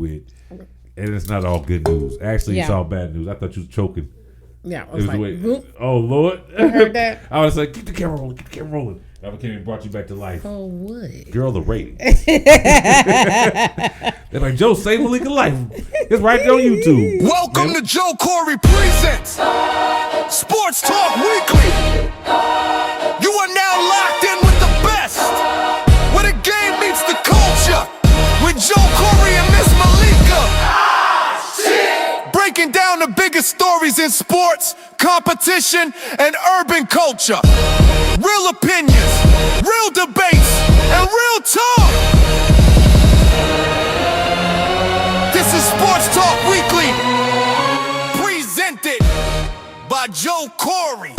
with, and it's not all good news. Actually, it's all bad news. I thought you was choking. Yeah, I was like, oh Lord! I heard that. I was like, keep the camera rolling, keep the camera rolling. I came and brought you back to life. Oh, what? Girl, the rating. They're like, Joe, save Malikah life. It's right there on YouTube. Welcome to Joe Corey Presents Sports Talk Weekly. You are now locked in with the best, where the game meets the culture, with Joe Corey and Miss Malikah. Breaking down the biggest stories in sports, competition, and urban culture. Real opinions, real debates, and real talk. This is Sports Talk Weekly, presented by Joe Corey.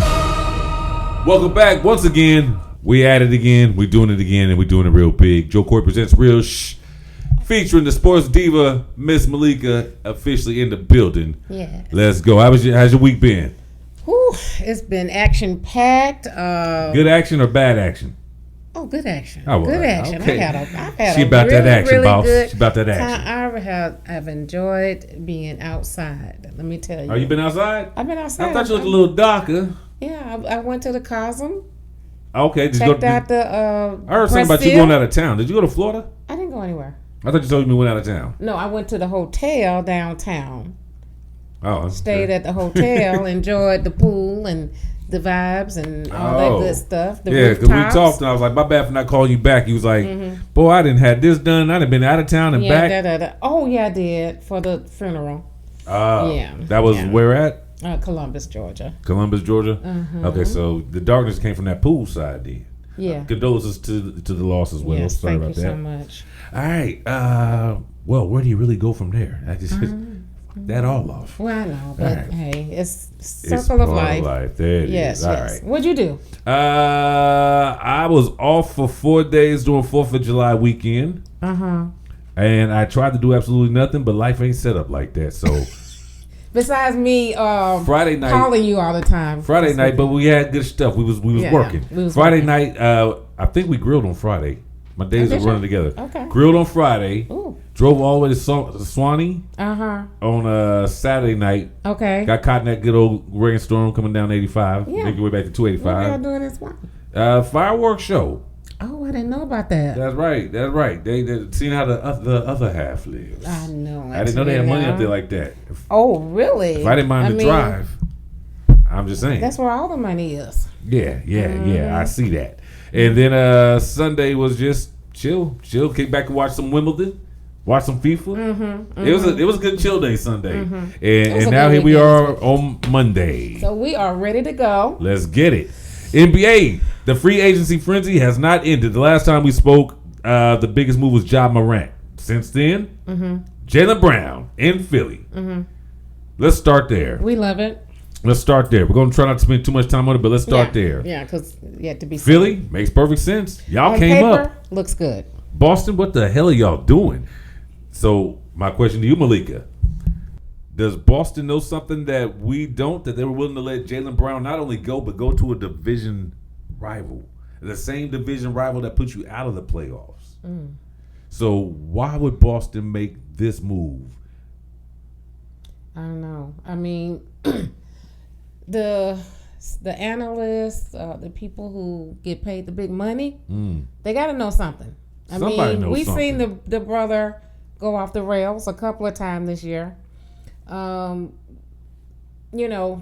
Welcome back once again. We at it again. We're doing it again, and we're doing it real big. Joe Corey presents Real Shh, featuring the sports diva Miss Malikah, officially in the building. Yeah. Let's go. How's your week been? Whew, it's been action-packed. Good action or bad action? Oh, good action. Oh, well, good action. okay. I've had She a about really, that action, really boss. good She about that action. time. I've enjoyed being outside. Let me tell you. Oh, you been outside? I've been outside. I thought you looked a little darker. Yeah, I went to the Cosm. Okay. Did Checked out the I heard something about you going out of town. Did you go to Florida? I didn't go anywhere. I thought you told me you went out of town. No, I went to the hotel downtown. Oh, Stayed at the hotel, enjoyed the pool and the vibes and all that good stuff. Yeah, because we talked and I was like, my bad for not calling you back. He was like, boy, I didn't have this done. I done been out of town and back. Oh, yeah, I did for the funeral. Yeah. That was where at? Columbus, Georgia. Columbus, Georgia? Okay, so the darkness came from that pool side then. Yeah. Condolences to the loss as well. Yes, Sorry thank about you that. so much. All right. Well, where do you really go from there? I just that all off. Well, I know, but right. Hey, it's It's circle of part life. There it Yes, is. All yes. right. What'd you do? I was off for 4 days during 4th of July weekend. And I tried to do absolutely nothing, but life ain't set up like that. So Besides me Friday night, calling you all the time. Friday night, but we had good stuff. We was working. Friday night, I think we grilled on Friday. My days are running together. Okay. Grilled on Friday. Ooh. Drove all the way to Swanee on Saturday night. Okay. Got caught in that good old rainstorm coming down 85. Yeah. Make your way back to 285. What are y'all doing this one? Fireworks show. Oh, I didn't know about that. That's right. They seen how the other half lives. I know. I didn't know they had money up there like that. Oh, really? If I didn't mind the drive, I'm just saying. That's where all the money is. Yeah. I see that. And then Sunday was just chill, kick back and watch some Wimbledon, watch some FIFA. It was a good chill day Sunday. And now here we are on Monday. So we are ready to go. Let's get it. NBA, the free agency frenzy has not ended. The last time we spoke, the biggest move was Ja Morant. Since then, Jaylen Brown in Philly. Let's start there. We love it. Let's start there. We're going to try not to spend too much time on it, but let's start there. Yeah, because you have to be Philly makes perfect sense. Y'all on came paper, up. Looks good. Boston, what the hell are y'all doing? So my question to you, Malikah, does Boston know something that we don't, that they were willing to let Jaylen Brown not only go, but go to a division rival, the same division rival that put you out of the playoffs? So why would Boston make this move? I don't know. I mean, the analysts, the people who get paid the big money, they got to know something. Somebody knows we've something. seen the brother go off the rails a couple of times this year.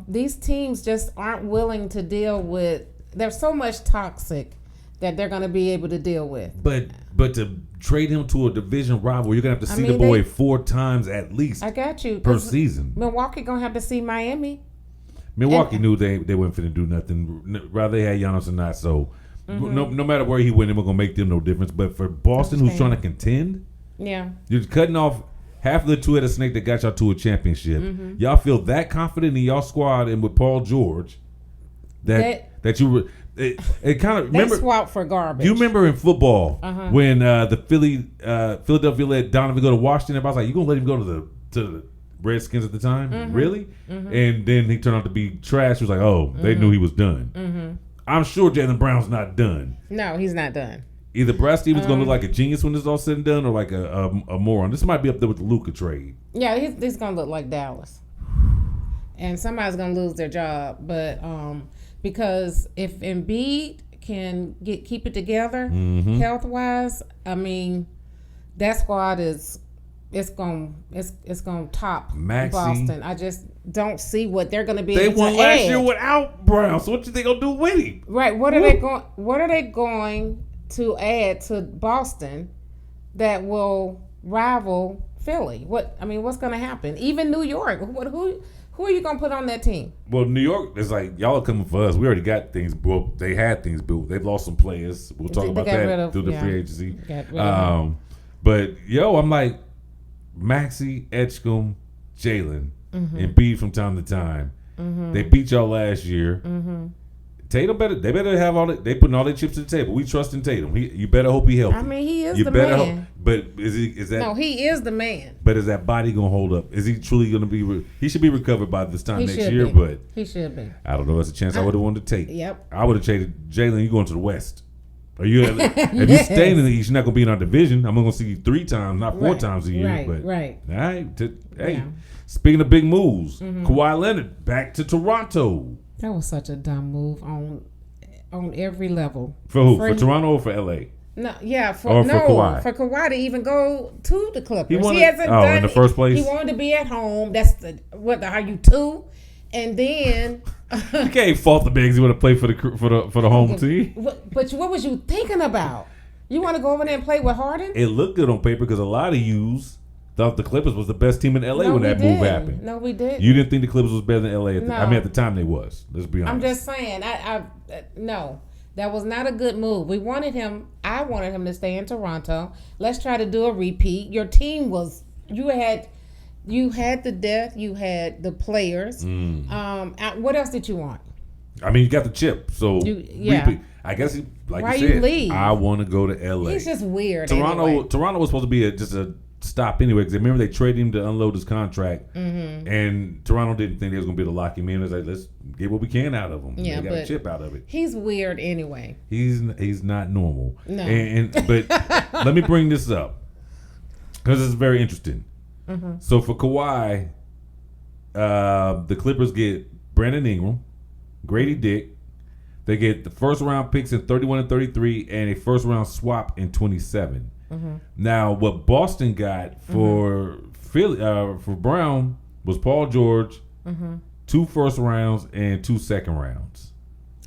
These teams just aren't willing to deal with. There's so much toxic that they're going to be able to deal with. But to trade him to a division rival, you're going to have to see the boy 4 times at least. I got you. Per season. Milwaukee going to have to see Miami. Milwaukee knew they weren't finna do nothing. Rather they had Giannis or not. So no matter where he went, it was gonna make them no difference. But for Boston, who's trying to contend, you're cutting off half of the two-headed snake that got y'all to a championship. Y'all feel that confident in y'all squad and with Paul George that you were. It kind of remember swap for garbage. You remember in football when the Philadelphia let Donovan go to Washington? Everybody was like, "You gonna let him go to the Redskins at the time, really?" And then he turned out to be trash. He was like, "Oh, they knew he was done." I'm sure Jaylen Brown's not done. No, he's not done. Either Brad Stevens going to look like a genius when this is all said and done, or like a moron. This might be up there with the Luka trade. Yeah, he's going to look like Dallas. And somebody's going to lose their job. But because if Embiid can keep it together health-wise, I mean, that squad is going to top Maxey. Boston. I just don't see what they're going to be They able to won last add. year without Brown, so what you think they'll do with him? Right. What are they going to add to Boston that will rival Philly? What's going to happen? Even New York. Who are you going to put on that team? Well, New York is like, y'all are coming for us. We already got things built. They had things built. They've lost some players. We'll talk about that through the free agency. But I'm like, Maxey, Edgecombe, Jaylen, Embiid from time to time. They beat y'all last year. Tatum they better have all they putting all their chips to the table. We trust in Tatum. You better hope he healthy. I mean, he is the man. But is that? No, he is the man. But is that body gonna hold up? Is he truly gonna be? He should be recovered by this time next year. Be. But he should be. I don't know. That's a chance I would have wanted to take. Yep. I would have traded Jaylen. You going to the West? Are you? If you stay in the East, you're not gonna be in our division. I'm gonna see you 3 times, not 4 times a year. Right. All right. Hey, speaking of big moves, Kawhi Leonard back to Toronto. That was such a dumb move on every level. For who? For Toronto or for LA? No, yeah, for Kawhi. For Kawhi to even go to the Clippers. He hasn't done in the first place. He wanted to be at home. That's are you 2? And then you can't fault the bigs. He want to play for the home team. But what was you thinking about? You want to go over there and play with Harden? It looked good on paper because a lot of yous thought the Clippers was the best team in LA when that move happened. No, we didn't. You didn't think the Clippers was better than LA at the time they was. Let's be honest. I'm just saying. No. That was not a good move. I wanted him to stay in Toronto. Let's try to do a repeat. Your team was you had the depth, you had the players. What else did you want? I mean, you got the chip, so repeat. I guess Why you leave? I want to go to LA. He's just weird. Toronto was supposed to be just a stop anyway, because remember they traded him to unload his contract, and Toronto didn't think they was going to be able to lock him in. It was like, let's get what we can out of him. Yeah, they got a chip out of it. He's weird anyway. He's not normal. No. But let me bring this up because it's very interesting. So for Kawhi, the Clippers get Brandon Ingram, Grady Dick. They get the first round picks in 31 and 33, and a first round swap in 27. Now, what Boston got for Philly for Brown was Paul George, 2 first rounds and 2 second rounds.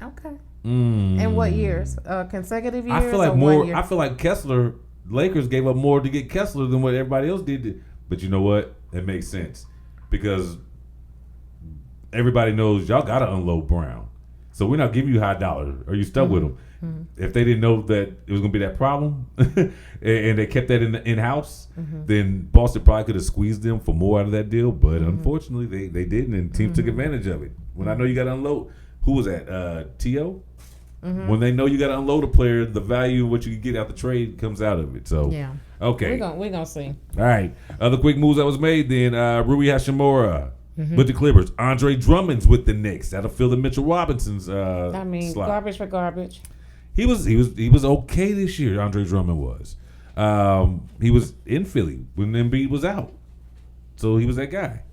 Okay. And what years? Consecutive years? I feel like I feel like Kessler. Lakers gave up more to get Kessler than what everybody else did. But you know what? It makes sense because everybody knows y'all got to unload Brown. So we're not giving you high dollar. Are you stuck with him? If they didn't know that it was going to be that problem and they kept that in-house, then Boston probably could have squeezed them for more out of that deal. But unfortunately, they didn't, and teams took advantage of it. When I know you got to unload, who was that? T.O.? When they know you got to unload a player, the value of what you can get out the trade comes out of it. So, okay. We're gonna see. All right. Other quick moves that was made then. Rui Hachimura with the Clippers. Andre Drummond's with the Knicks. That'll fill the Mitchell Robinson's slot. Garbage for garbage. He was okay this year. Andre Drummond was. He was in Philly when Embiid was out, so he was that guy.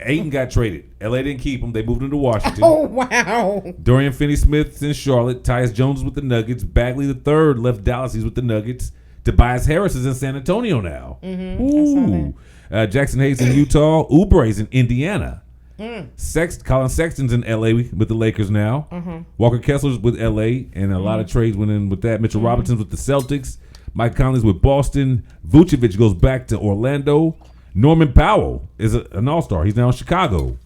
Ayton got traded. LA didn't keep him. They moved him to Washington. Oh wow! Dorian Finney-Smith's in Charlotte. Tyus Jones with the Nuggets. Bagley III left Dallas. He's with the Nuggets. Tobias Harris is in San Antonio now. Ooh. Jackson Hayes in Utah. Oubre's in Indiana. Colin Sexton's in LA with the Lakers now. Walker Kessler's with LA, and a lot of trades went in with that. Mitchell Robinson's with the Celtics. Mike Conley's with Boston. Vucevic goes back to Orlando. Norman Powell is an all-star. He's now in Chicago.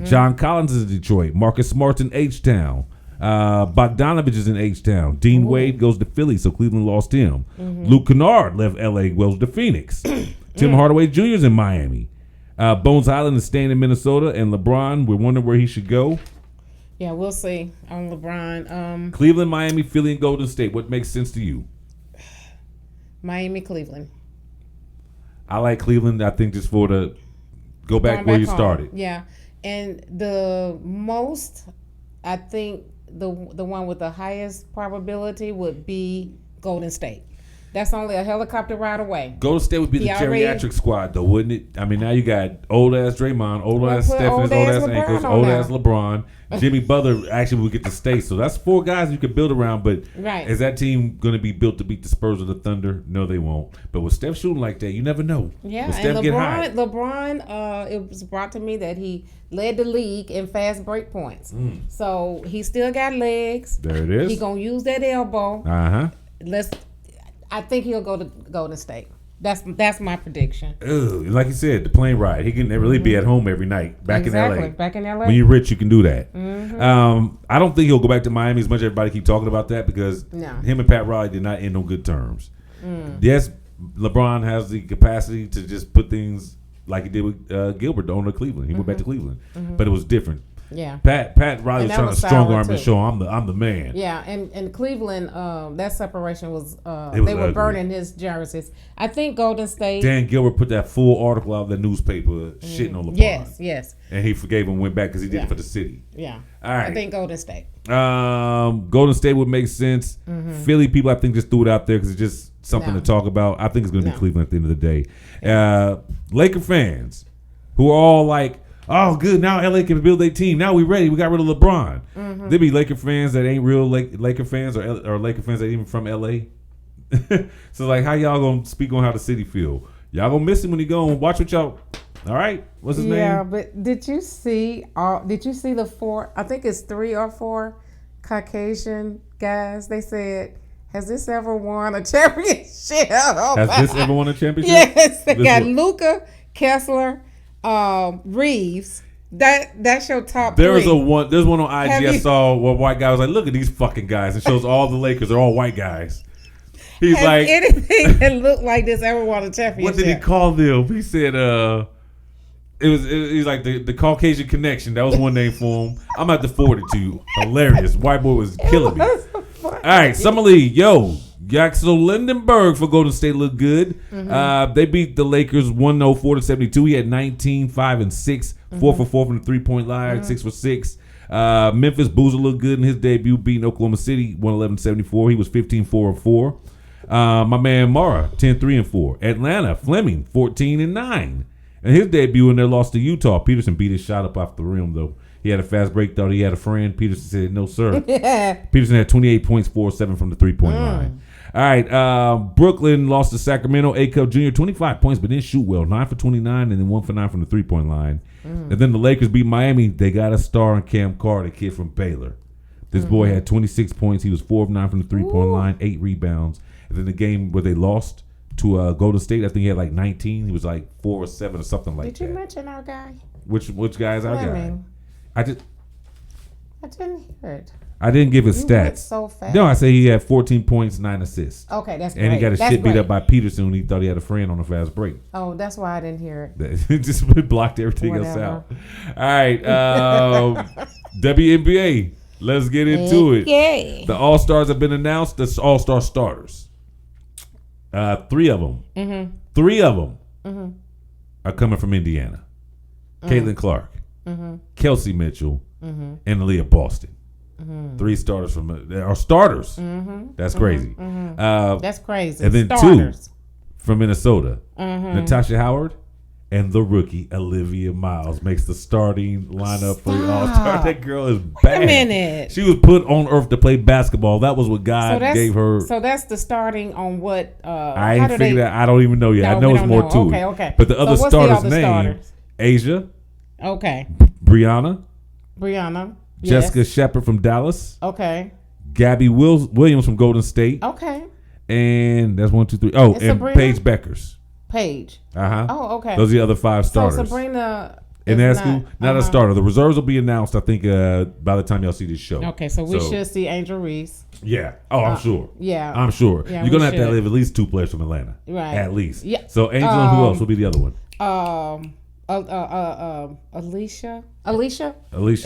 John Collins is in Detroit. Marcus Smart's in H-Town. Bogdanovich is in H-Town. Dean Wade goes to Philly, so Cleveland lost him. Luke Kennard left L.A., goes to Phoenix. Tim Hardaway Jr. is in Miami. Bones Highland is staying in Minnesota, and LeBron, we're wondering where he should go. Yeah, we'll see on LeBron. Cleveland, Miami, Philly, and Golden State. What makes sense to you? Miami, Cleveland. I like Cleveland. I think just for the go back where you started. Yeah, and the most I think the one with the highest probability would be Golden State. That's only a helicopter ride away. Golden State would be the geriatric squad, though, wouldn't it? I mean, now you got old-ass Draymond, old-ass Steph, old-ass ankles, old-ass LeBron. Jimmy Butler actually would get to stay. So that's 4 guys you could build around. But is that team going to be built to beat the Spurs or the Thunder? No, they won't. But with Steph shooting like that, you never know. Yeah, and LeBron, it was brought to me that he led the league in fast break points. So he still got legs. There it is. He going to use that elbow. I think he'll go to Golden State. That's my prediction. Ugh, like you said, the plane ride. He can really be at home every night back in LA. Back in LA. When you're rich, you can do that. I don't think he'll go back to Miami as much as everybody keep talking about that because him and Pat Riley did not end on good terms. Yes, LeBron has the capacity to just put things like he did with Gilbert, the owner of Cleveland. He went back to Cleveland, but it was different. Yeah, Pat Riley was trying to strong arm and show I'm the man. Yeah, and Cleveland, that separation was they were ugly. Burning his jerseys. I think Golden State. Dan Gilbert put that full article out of the newspaper shitting on LeBron. Yes. And he forgave him and went back because he did it for the city. Yeah. All right. I think Golden State. Golden State would make sense. Philly people, I think, just threw it out there because it's just something to talk about. I think it's going to be Cleveland at the end of the day. Laker fans who are all like, oh, good. Now LA can build their team. Now we ready. We got rid of LeBron. There be Laker fans that ain't real Laker fans or Laker fans that even from LA. So, like, how y'all going to speak on how the city feel? Y'all going to miss him when he gone. Watch what y'all. All right. What's his name? Yeah, but did you see the 4, I think it's 3 or 4 Caucasian guys? They said, has this ever won a championship? Has this ever won a championship? Yes. They got Luka, Kessler, Reeves. That's your top 3. There's one on IG I saw where a white guy was like, look at these fucking guys. It shows all the Lakers are all white guys. He's like, anything that looked like this ever won a championship. What did he call them? He said he's like the Caucasian connection. That was one name for him. I'm about to forward it to you. Hilarious. White boy was killing me. All right, Summer League. Yaxel Lindenberg for Golden State looked good. They beat the Lakers 104-72. He had 19, 5 and 6, 4 for 4 from the 3-point line, 6 for 6. Memphis Boozer looked good in his debut, beating Oklahoma City 111-74. He was 15, 4 and 4. My man Mara 10, 3 and 4. Atlanta Fleming 14 and 9. And his debut in their loss to Utah. Peterson beat his shot up off the rim though. He had a fast break, thought he had a friend. Peterson said, no, sir. Peterson had 28 points, 4-7 from the 3-point line. All right, Brooklyn lost to Sacramento. A-Cup Jr., 25 points, but didn't shoot well. 9 for 29 and then 1 for 9 from the 3-point line. And then the Lakers beat Miami. They got a star on Cam Carter, kid from Baylor. This boy had 26 points. He was 4 of 9 from the 3-point line, 8 rebounds. And then the game where they lost to Golden State, I think he had like 19. He was like 4 or 7 or something like that. Did you mention our guy? Which guy is our guy? I didn't hear it. I didn't give his stats. So fast. No, I say he had 14 points, 9 assists. Okay, that's great. And he got his shit beat up by Peterson when he thought he had a friend on a fast break. Oh, that's why I didn't hear it. It just blocked everything else out. All right, WNBA. Let's get into it. Yay. The All-Stars have been announced. The All-Star starters. 3 of them. 3 of them are coming from Indiana. Caitlin Clark, Kelsey Mitchell, and Aaliyah Boston. 3 starters are starters. That's crazy. That's crazy. And then starters. 2 from Minnesota. Natasha Howard and the rookie Olivia Miles makes the starting lineup for the All-Star. That girl is bad. Wait a minute. She was put on earth to play basketball. That was what God gave her. So that's the starting on what? I ain't figured that. I don't even know yet. No, I know it's more to it. Okay. But the other starters' name, Asia. Okay. Brianna. Jessica Yes. Shepard from Dallas. Okay. Gabby Williams from Golden State. Okay. And that's 1, 2, 3. Oh, and Sabrina? Paige Beckers. Paige. Oh, okay. Those are the other 5 starters. So Sabrina in that school, not a starter. The reserves will be announced, I think, by the time y'all see this show. Okay, so we should see Angel Reese. Yeah. Oh, I'm sure. Yeah. I'm sure. Yeah, you're gonna have to have at least 2 players from Atlanta. Right. At least. Yeah. So Angel and who else will be the other one? Alicia. Alicia,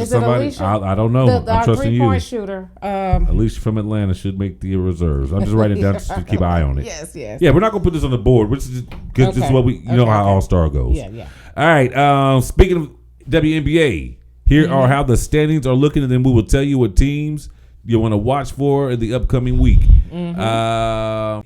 Is somebody. Alicia? I don't know. I'm trusting you. 3-point shooter. Alicia from Atlanta should make the reserves. I'm just writing it down just to keep an eye on it. Yes. Yeah, we're not gonna put this on the board. This is how All Star goes. Yeah. All right. Speaking of WNBA, Here are how the standings are looking, and then we will tell you what teams you want to watch for in the upcoming week. All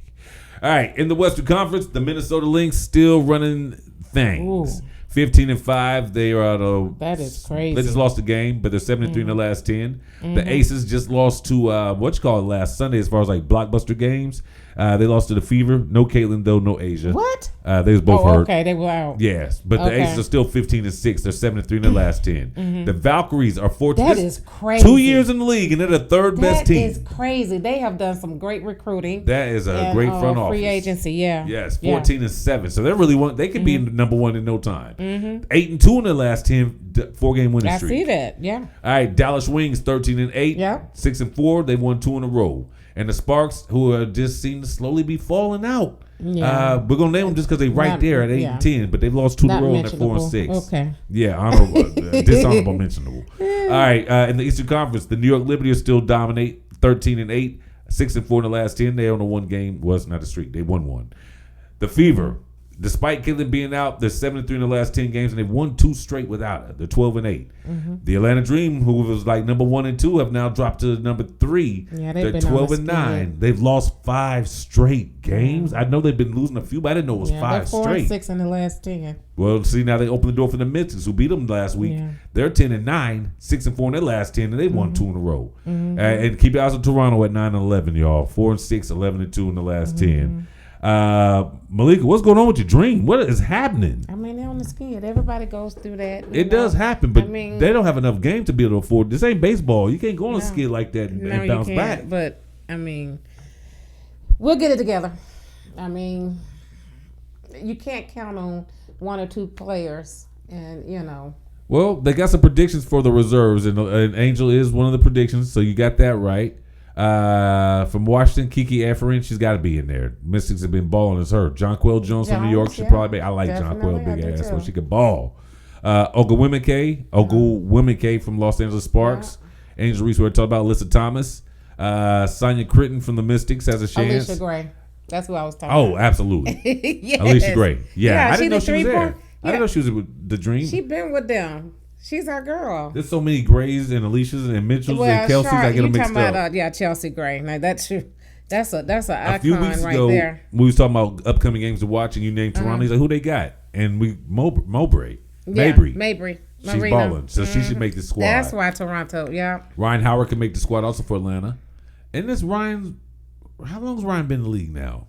right, in the Western Conference, the Minnesota Lynx still running things. Ooh. 15-5. They are out of. That is crazy. They just lost a game, but they're 7-3 in the last 10. The Aces just lost to last Sunday as far as like blockbuster games. They lost to the Fever. No Caitlin though. No Asia. What? They was both hurt. Okay, they were out. Yes, but the Aces are still 15-6. They're 7-3 in the last 10. The Valkyries are 14. That is crazy. 2 years in the league, and they're the third best team. That is crazy. They have done some great recruiting. That is a great front office. Free agency, yeah. Yes, 14-7. So they really they could be number one in no time. 8-2 in the last 10 4-game winning streak. I see that. Yeah. All right, Dallas Wings 13-8. Yeah. 6-4. They won 2 in a row. And the Sparks, who just seem to slowly be falling out. Yeah. We're gonna name them just because they're right there at 8-10, but they've lost 2 in a row and they're 4-6. Okay. Yeah, honorable, dishonorable mentionable. All right, in the Eastern Conference, the New York Liberty are still dominate, 13-8, 6-4 in the last 10. They on a 1-game, was not a streak. They won 1. The Fever, despite Caitlin being out, they're 7-3 in the last 10 games, and they've won 2 straight without her. They're 12-8. The Atlanta Dream, who was like number 1 and 2, have now dropped to number 3. Yeah, they're 12-9. They've lost 5 straight games. I know they've been losing a few, but I didn't know it was 5 straight. 4-6 in the last 10. Well, see, now they opened the door for the Mystics, who beat them last week. Yeah. They're 10-9, 6-4 in their last 10, and they won 2 in a row. And keep your eyes on Toronto at 9-11, y'all. 4-6, 11-2 in the last 10. Malikah, what's going on with your dream? What is happening? I mean, they're on the skid. Everybody goes through that. It does happen, but they don't have enough game to be able to afford. This ain't baseball. You can't go on a skid like that and bounce back. But I mean, we'll get it together. I mean, you can't count on 1 or 2 players, and Well, they got some predictions for the reserves, and Angel is one of the predictions, so you got that right. From Washington, Kiki Efferin, she's got to be in there. Mystics have been balling as her. Jonquel Jones from New York should probably be. I like Jonquel, big ass, so she could ball. Ogwumike from Los Angeles Sparks. Yeah. Angel Reese, we talked about Alyssa Thomas. Sonia Critton from the Mystics has a chance. Alicia Gray. That's what I was talking about. Oh, absolutely. Yes. Alicia Gray. Yeah, I didn't know she was there. I didn't know she was with the Dream. She been with them. She's our girl. There's so many Grays and Alicias and Mitchells and Kelseys. I get them mixed up. Chelsea Gray. Now that's true. That's an icon a few weeks right ago, there. We was talking about upcoming games to watch, and you named Toronto. He's like, who they got? And we Mabry. She's balling, so she should make the squad. That's why Toronto. Yeah. Ryan Howard can make the squad also for Atlanta. And this Ryan, how long has Ryan been in the league now?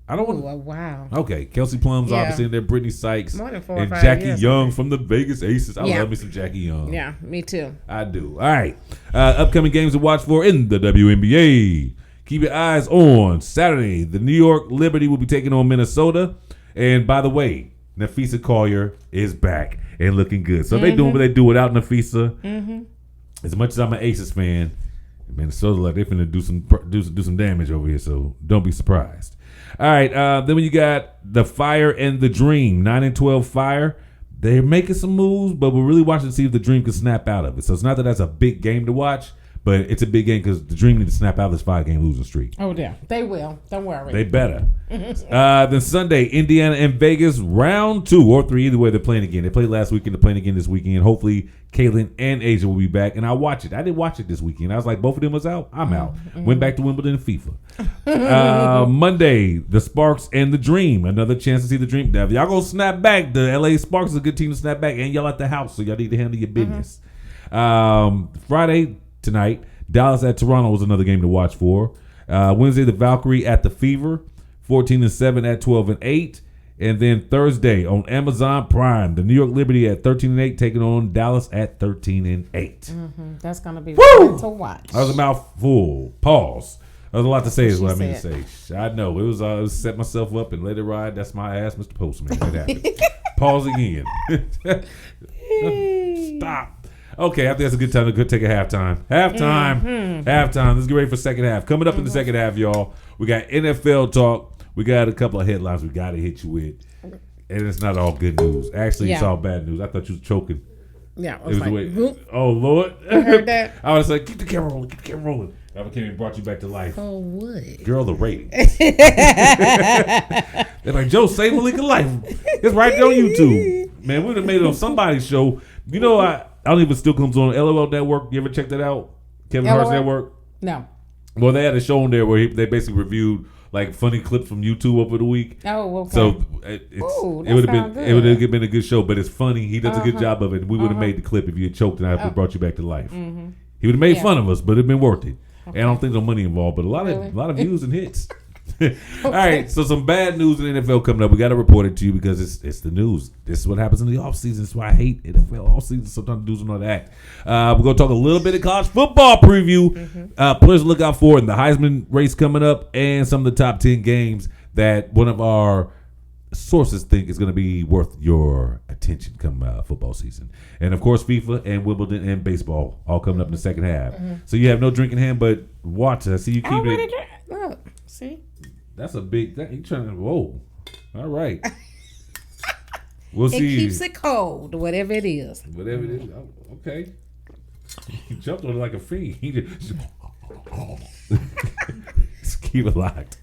I don't want. Wow. Okay, Kelsey Plum's obviously in there. Brittany Sykes more than 4 or and 5 Jackie years Young from the Vegas Aces. I love me some Jackie Young. Yeah, me too. I do. All right, upcoming games to watch for in the WNBA. Keep your eyes on Saturday. The New York Liberty will be taking on Minnesota. And by the way, Nafisa Collier is back and looking good. So they doing what they do without Nafisa. As much as I'm an Aces fan, Minnesota like they're finna do some damage over here. So don't be surprised. All right, then when you got the Fire and the Dream, 9-12 Fire, they're making some moves, but we're really watching to see if the Dream can snap out of it. So it's not that that's a big game to watch, but it's a big game because the Dream need to snap out of this 5-game losing streak. Oh, yeah. They will. Don't worry. They better. Then Sunday, Indiana and Vegas, round 2 or 3. Either way, they're playing again. They played last weekend. They're playing again this weekend. Hopefully, Caitlin and Asia will be back. And I'll watch it. I didn't watch it this weekend. I was like, both of them was out. I'm out. Went back to Wimbledon and FIFA. Monday, the Sparks and the Dream. Another chance to see the Dream. Now, if y'all going to snap back, the LA Sparks is a good team to snap back. And y'all at the house, so y'all need to handle your business. Friday, tonight, Dallas at Toronto was another game to watch for. Wednesday, the Valkyrie at the Fever, 14-7 at 12-8. And then Thursday on Amazon Prime, the New York Liberty at 13-8 taking on Dallas at 13-8. That's gonna be fun to watch. That was a mouthful. Pause. That was a lot to say, is what I mean to say. I know it was set myself up and let it ride. That's my ass, Mr. Postman. That happened. Pause again. Stop. Okay, I think that's a good time to take a halftime. Halftime. Let's get ready for second half. Coming up in the second half, y'all, we got NFL talk. We got a couple of headlines we got to hit you with. And it's not all good news. Actually, it's all bad news. I thought you was choking. Yeah, I was like, oh, Lord. I heard that. I was like, keep the camera rolling. Keep the camera rolling. I came and brought you back to life. Oh, what? Girl, the ratings. They're like, Joe, save Malikah life. It's right there on YouTube. Man, we would have made it on somebody's show. You know, I don't even still comes on LOL Network. You ever check that out? Kevin Hart's network? No. Well, they had a show on there where they basically reviewed like funny clips from YouTube over the week. Oh, okay. So it would have been a good show, but it's funny. He does a good job of it. We would have made the clip if you had choked and I brought you back to life. Mm-hmm. He would have made fun of us, but it'd been worth it. Okay. And I don't think no money involved, but a lot of views and hits. Okay. All right, so some bad news in the NFL coming up. We got to report it to you because it's the news. This is what happens in the offseason. That's why I hate NFL offseason. Sometimes dudes don't know how to act. We're going to talk a little bit of college football preview. Mm-hmm. Players to look out for in the Heisman race coming up and some of the top 10 games that one of our sources think is going to be worth your attention come football season. And, of course, FIFA and Wimbledon and baseball all coming up in the second half. Mm-hmm. So you have no drink in hand, but watch. I see you keep it. Look, see? That's a big thing. You trying to whoa. All right. We'll see. It keeps it cold, whatever it is. Whatever it is. Okay. He jumped on it like a fiend. He just keep it locked.